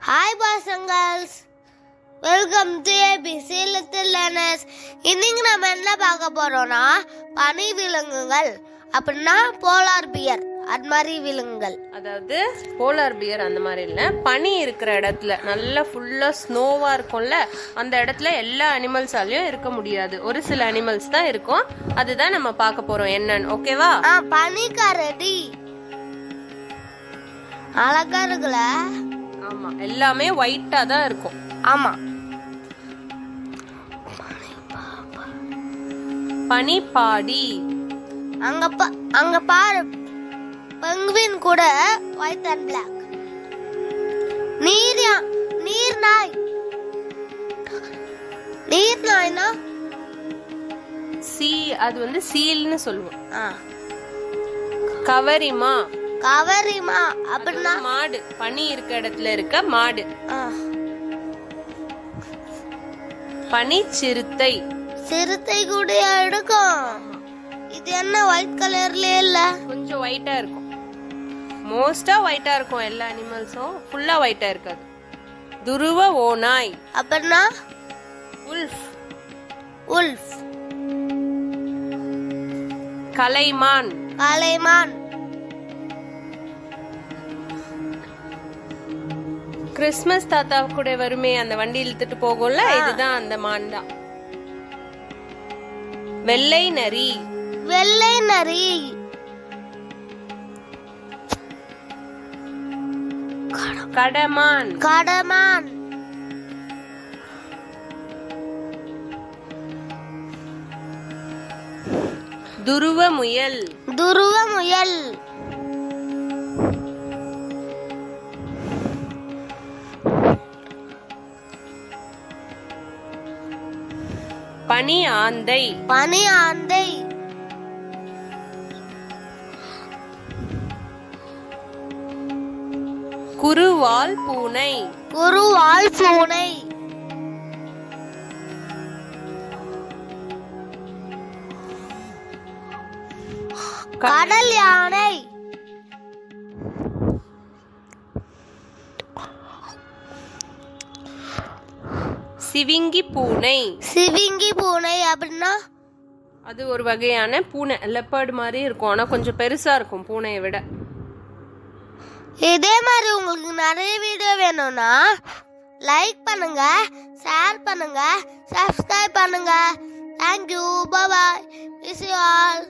Hi boys and girls. Welcome to ABC Little Learners. இன்னைக்கு நம்ம என்ன பார்க்க போறோம்னா பனி விலங்குகள் அப்படின்னா போலார் பியர் அது மாதிரி விலங்குகள். அதாவது போலார் பியர் அந்த மாதிரி இல்லை, பனி இருக்கிற இடத்துல நல்லா ஃபுல்லா ஸ்னோவா இருக்கும்ல, அந்த இடத்துல எல்லா அனிமல்ஸாலையும் இருக்க முடியாது, ஒரு சில அனிமல்ஸ் தான் இருக்கும். அதுதான் நம்ம பார்க்க போறோம் என்னன்னு. ஓகேவா? பனிக்கரடி அழகா இருக்குல்ல? ஆமா, எல்லாமே ஒயிட்டா தான் இருக்கும். ஆமா. பனிப்பாடி அங்க பாரு, பெங்குவின் கூட ஒயிட் அண்ட் பிளாக். நீர் நாய்னா அது வந்து சீல்னு சொல்லுவோம். கவரிமா அப்படின்னா மாடு, பனி இருக்க இடத்துல இருக்க மாடு. பனி சிறுத்தை கூட எடுக்கும். இது என்ன ஒயிட் கலர்ல இல்ல, கொஞ்சம் ஒயிட்டா இருக்கும். மோஸ்டா ஒயிட்டா இருக்கும், எல்லா அனிமல்ஸும் ஃபுல்லா ஒயிட்டா இருக்காது. துருவ ஓநாய் அப்படின்னா உல்ஃப். கலைமான் கிறிஸ்மஸ் தாத்தா கூட வருமே, அந்த வண்டி இழுத்துட்டு போகும்ல, இதுதான் அந்த மான் தான். வெள்ளை நரி கடமான் துருவ முயல் பனி ஆந்தை குருவால் பூனை கடல் யானை சிவிங்கி பூனை அப்படின்னா அது ஒரு வகையான பூனை, லெப்பர்ட் மாதிரி இருக்கும், ஆனா கொஞ்சம் பெருசா இருக்கும் பூனையை விட. இதே மாதிரி உங்களுக்கு நிறைய வீடியோ வேணும்னா லைக் பண்ணுங்க, ஷேர் பண்ணுங்க, சப்ஸ்கிரைப் பண்ணுங்க. Thank you. Bye bye. Miss you all.